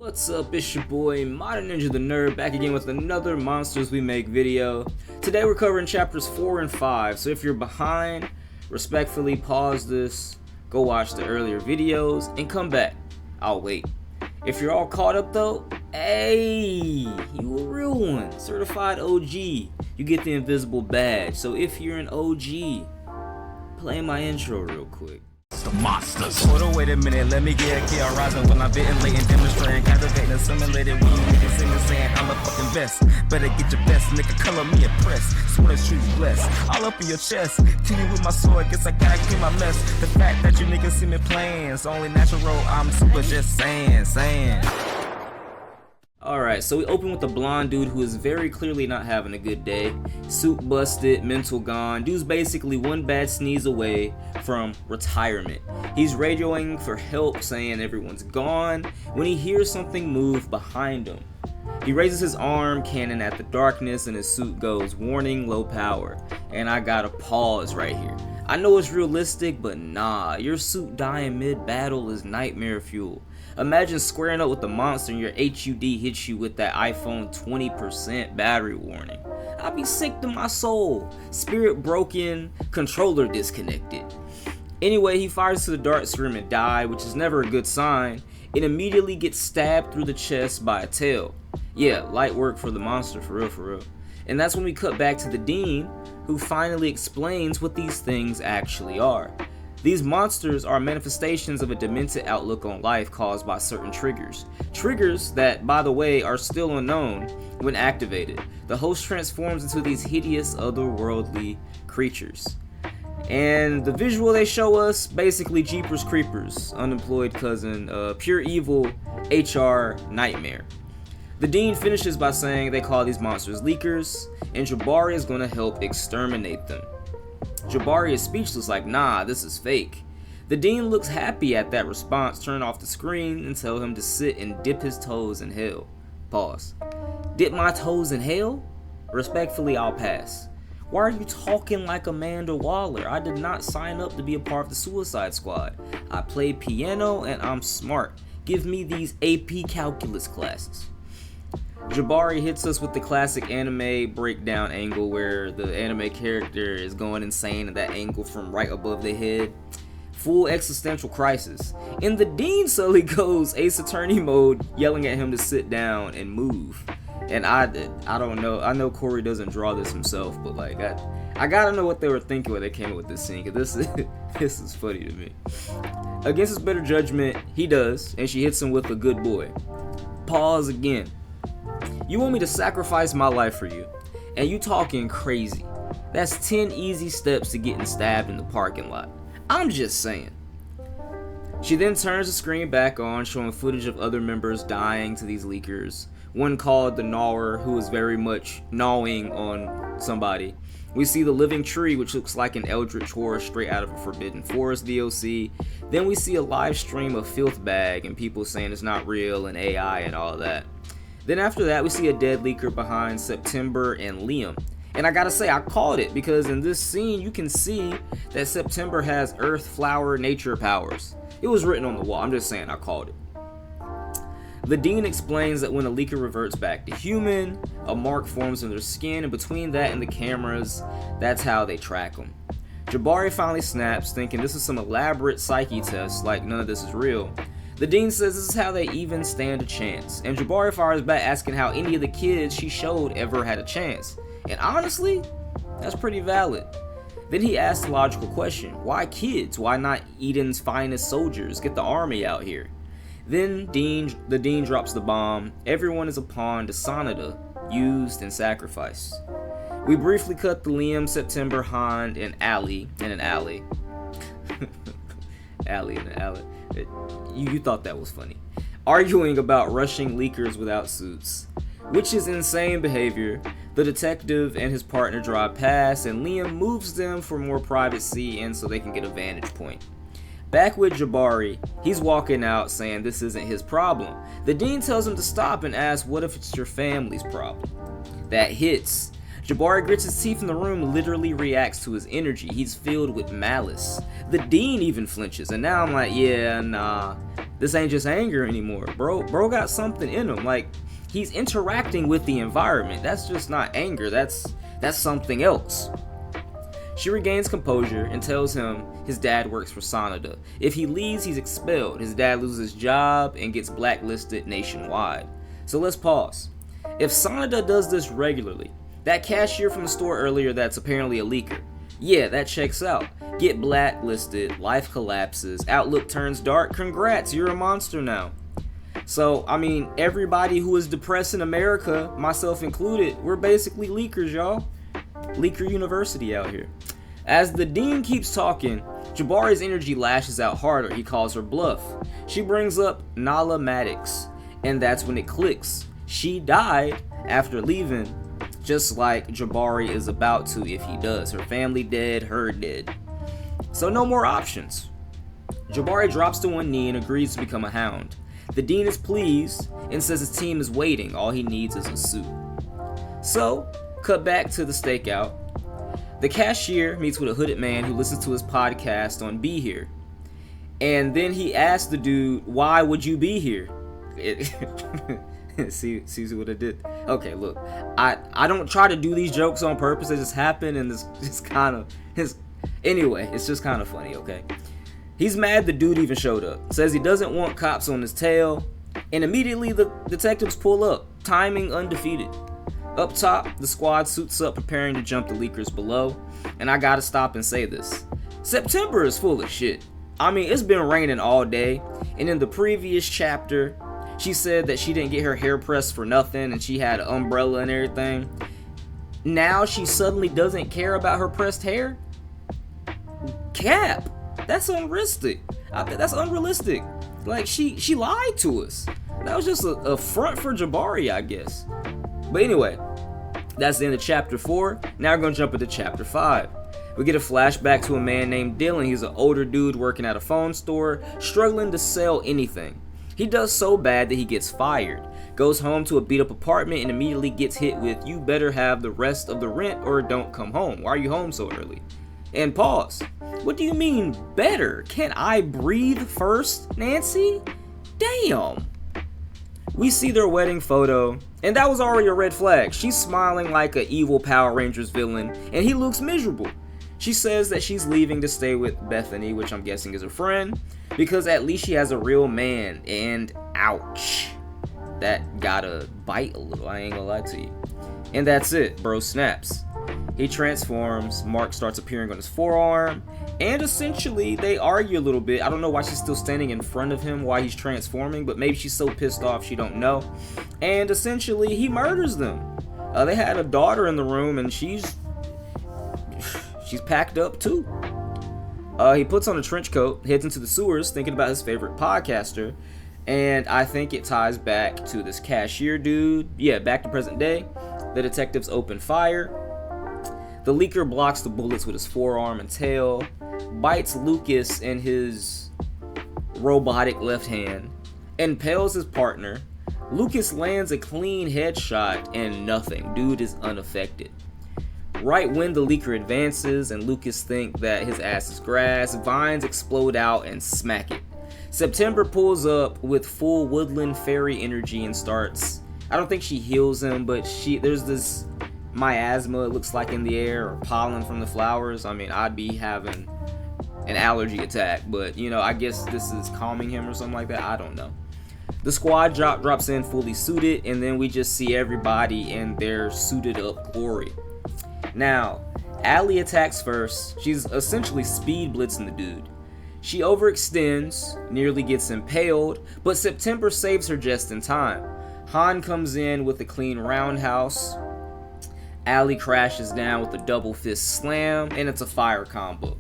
What's up, it's your boy Modern Ninja the Nerd, back again with another Monsters We Make video. Today we're covering chapters 4 and 5, so if you're behind, respectfully pause this, go watch the earlier videos, and come back. I'll wait. If you're all caught up though, hey, you a real one, certified OG. You get the invisible badge, so if you're an OG, play my intro real quick. The monsters. Hold on, wait a minute, let me get a key rising when I'm ventilating, demonstrating, captivating, assimilating. When you niggas singing, saying I'm the fucking best. Better get your best, nigga, color me impressed. Swear that you's blessed. All up in your chest. Kill you with my sword, guess I gotta clean my mess. The fact that you niggas see me playing, it's only natural. I'm super just saying. Alright, so we open with a blonde dude who is very clearly not having a good day. Suit busted, mental gone. Dude's basically one bad sneeze away from retirement. He's radioing for help, saying everyone's gone, when he hears something move behind him. He raises his arm cannon at the darkness and his suit goes, warning, low power. And I gotta pause right here. I know it's realistic, but nah, your suit dying mid-battle is nightmare fuel. Imagine squaring up with the monster and your HUD hits you with that iPhone 20% battery warning. I'd be sick to my soul. Spirit broken, controller disconnected. Anyway, he fires to the dart stream and dies, which is never a good sign. It immediately gets stabbed through the chest by a tail. Yeah, light work for the monster, for real. And that's when we cut back to the Dean, who finally explains what these things actually are. These monsters are manifestations of a demented outlook on life caused by certain triggers. Triggers that, by the way, are still unknown. When activated, the host transforms into these hideous otherworldly creatures. And the visual they show us, basically Jeepers Creepers, unemployed cousin, pure evil, HR nightmare. The Dean finishes by saying they call these monsters leakers, and Jabari is going to help exterminate them. Jabari is speechless, like, nah, this is fake. The Dean looks happy at that response, turn off the screen, and tell him to sit and dip his toes in hell. Pause. Dip my toes in hell? Respectfully, I'll pass. Why are you talking like Amanda Waller? I did not sign up to be a part of the Suicide Squad. I play piano and I'm smart. Give me these AP calculus classes. Jabari hits us with the classic anime breakdown angle where the anime character is going insane at that angle from right above the head. Full existential crisis. And the Dean suddenly goes Ace Attorney mode, yelling at him to sit down and move. And I don't know. I know Corey doesn't draw this himself, but like I gotta know what they were thinking when they came up with this scene, cause this is funny to me. Against his better judgment, he does, and she hits him with a good boy. Pause again. You want me to sacrifice my life for you, and you talking crazy. That's 10 easy steps to getting stabbed in the parking lot. I'm just saying. She then turns the screen back on, showing footage of other members dying to these leakers. One called the Gnawer, who is very much gnawing on somebody. We see the living tree, which looks like an eldritch horror straight out of a Forbidden Forest DLC. Then we see a live stream of Filth Bag and people saying it's not real and AI and all that. Then after that, we see a dead leaker behind September and Liam. And I gotta say, I called it, because in this scene, you can see that September has earth, flower, nature powers. It was written on the wall, I'm just saying I called it. The Dean explains that when a leaker reverts back to human, a mark forms in their skin, and between that and the cameras, that's how they track them. Jabari finally snaps, thinking this is some elaborate psyche test, like none of this is real. The Dean says this is how they even stand a chance, and Jabari fires back asking how any of the kids she showed ever had a chance. And honestly, that's pretty valid. Then he asks the logical question, why kids? Why not Eden's finest soldiers? Get the army out here. Then the Dean drops the bomb. Everyone is a pawn to Sonata, used and sacrificed. We briefly cut the Liam, September, Han, and Allie in an alley. Allie in an alley. You thought that was funny. Arguing about rushing leakers without suits, which is insane behavior. The detective and his partner drive past, and Liam moves them for more privacy and so they can get a vantage point. Back with Jabari, he's walking out saying this isn't his problem. The Dean tells him to stop and asks, what if it's your family's problem? That hits. Jabari grits his teeth and the room literally reacts to his energy. He's filled with malice. The dean even flinches, and now I'm like, yeah, nah, this ain't just anger anymore. Bro got something in him. Like, he's interacting with the environment. That's just not anger, that's something else. She regains composure and tells him his dad works for Sanada. If he leaves, he's expelled. His dad loses his job and gets blacklisted nationwide. So let's pause. If Sanada does this regularly, that cashier from the store earlier that's apparently a leaker, yeah, that checks out. Get blacklisted, life collapses, outlook turns dark, congrats, you're a monster now. So, I mean, everybody who is depressed in America, myself included, we're basically leakers, y'all. Leaker University out here. As the dean keeps talking, Jabari's energy lashes out harder. He calls her bluff. She brings up Nala Maddox, and that's when it clicks. She died after leaving, just like Jabari is about to if he does. Her family dead, her dead. So no more options. Jabari drops to one knee and agrees to become a hound. The dean is pleased and says his team is waiting. All he needs is a suit. So, cut back to the stakeout. The cashier meets with a hooded man who listens to his podcast on Be Here. And then he asks the dude, why would you be here? See what I did? Okay, look, I don't try to do these jokes on purpose. They just happen, and it's kind of anyway, it's just kind of funny, okay? He's mad the dude even showed up. Says he doesn't want cops on his tail, and immediately the detectives pull up, timing undefeated. Up top, the squad suits up preparing to jump the leakers below, and I gotta stop and say this. September is full of shit. I mean, it's been raining all day, and in the previous chapter, she said that she didn't get her hair pressed for nothing, and she had an umbrella and everything. Now she suddenly doesn't care about her pressed hair? Cap! That's unrealistic. That's unrealistic. Like, she lied to us. That was just a front for Jabari, I guess. But anyway, that's the end of chapter 4. Now we're going to jump into chapter 5. We get a flashback to a man named Dylan. He's an older dude working at a phone store, struggling to sell anything. He does so bad that he gets fired, goes home to a beat up apartment, and immediately gets hit with, you better have the rest of the rent or don't come home. Why are you home so early? And pause. What do you mean better? Can't I breathe first, Nancy? Damn. We see their wedding photo, and that was already a red flag. She's smiling like an evil Power Rangers villain, and he looks miserable. She says that she's leaving to stay with Bethany, which I'm guessing is her friend, because at least she has a real man, and ouch. That gotta bite a little, I ain't gonna lie to you. And that's it, bro snaps. He transforms, Mark starts appearing on his forearm, and essentially they argue a little bit. I don't know why she's still standing in front of him while he's transforming, but maybe she's so pissed off she don't know. And essentially he murders them. They had a daughter in the room, and she's packed up too. He puts on a trench coat, heads into the sewers thinking about his favorite podcaster, and I think it ties back to this cashier dude. Yeah, back to present day. The detectives open fire. The leaker blocks the bullets with his forearm and tail, bites Lucas in his robotic left hand, impales his partner. Lucas lands a clean headshot and nothing. Dude is unaffected. Right when the leaker advances and Lucas think that his ass is grass, vines explode out and smack it. September pulls up with full woodland fairy energy and starts, I don't think she heals him, but there's this miasma, it looks like, in the air, or pollen from the flowers. I mean, I'd be having an allergy attack, but you know, I guess this is calming him or something like that. I don't know. The squad drops in fully suited, and then we just see everybody in their suited up glory. Now, Allie attacks first. She's essentially speed blitzing the dude. She overextends, nearly gets impaled, but September saves her just in time. Han comes in with a clean roundhouse. Allie crashes down with a double fist slam, and it's a fire combo.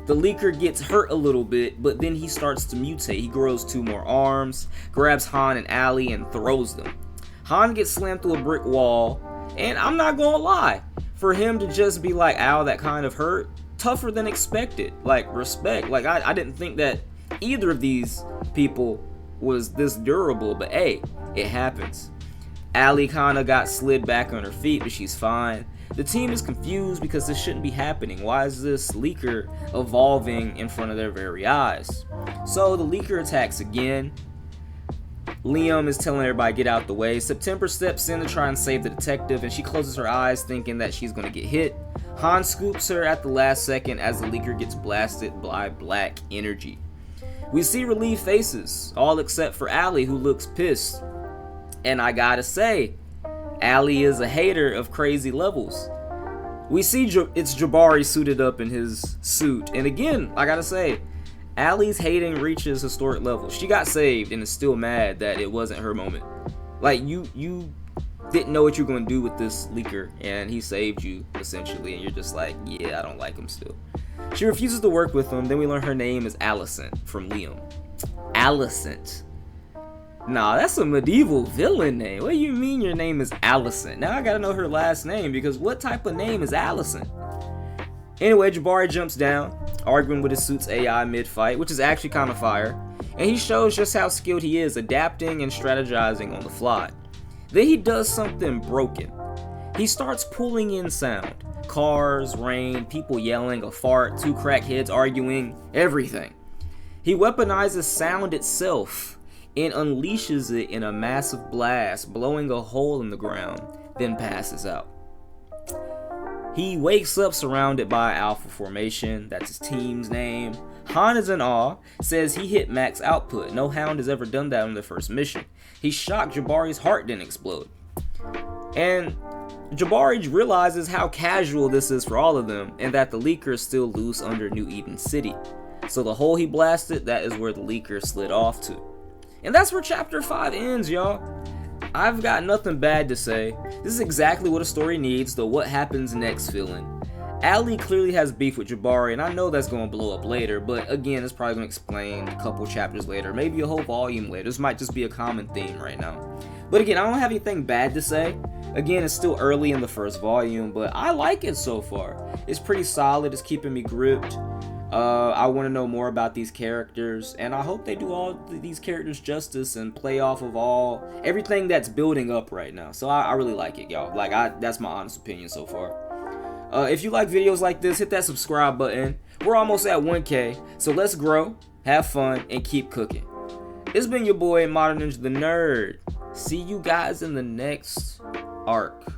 The leaker gets hurt a little bit, but then he starts to mutate. He grows 2 more arms, grabs Han and Allie, and throws them. Han gets slammed through a brick wall, and I'm not gonna lie, for him to just be like, ow, that kind of hurt, tougher than expected. Like, respect. Like, I didn't think that either of these people was this durable, but hey, it happens. Allie kinda got slid back on her feet, but she's fine. The team is confused because this shouldn't be happening. Why is this leaker evolving in front of their very eyes? So the leaker attacks again. Liam is telling everybody get out the way. September steps in to try and save the detective, and she closes her eyes thinking that she's going to get hit. Han scoops her at the last second as the leaker gets blasted by black energy. We see relieved faces, all except for Allie, who looks pissed. And I gotta say, Allie is a hater of crazy levels. We see it's Jabari suited up in his suit, and again, I gotta say, Allie's hating reaches historic levels. She got saved and is still mad that it wasn't her moment. Like, you didn't know what you were going to do with this leaker, and he saved you, essentially, and you're just like, yeah, I don't like him still. She refuses to work with him. Then we learn her name is Alicent from Liam. Alicent. Nah, that's a medieval villain name. What do you mean your name is Alicent? Now I gotta know her last name, because what type of name is Alicent? Anyway, Jabari jumps down, arguing with his suit's AI mid-fight, which is actually kind of fire, and he shows just how skilled he is adapting and strategizing on the fly. Then he does something broken. He starts pulling in sound. Cars, rain, people yelling, a fart, two crackheads arguing, everything. He weaponizes sound itself and unleashes it in a massive blast, blowing a hole in the ground, then passes out. He wakes up surrounded by Alpha Formation, that's his team's name. Han is in awe, says he hit max output. No Hound has ever done that on their first mission. He's shocked Jabari's heart didn't explode. And Jabari realizes how casual this is for all of them, and that the leaker is still loose under New Eden City. So the hole he blasted, that is where the leaker slid off to. And that's where chapter 5 ends, y'all. I've got nothing bad to say. This is exactly what a story needs, the what happens next feeling. Allie clearly has beef with Jabari, and I know that's going to blow up later, but again, it's probably going to explain a couple chapters later, maybe a whole volume later. This might just be a common theme right now. But again, I don't have anything bad to say. Again, it's still early in the first volume, but I like it so far. It's pretty solid, it's keeping me gripped. I want to know more about these characters, and I hope they do all these characters justice and play off of everything that's building up right now. So I really like it, y'all. That's my honest opinion so far. If you like videos like this, hit that subscribe button. We're almost at 1K, so let's grow, have fun, and keep cooking. It's been your boy Modern Ninja the Nerd. See you guys in the next arc.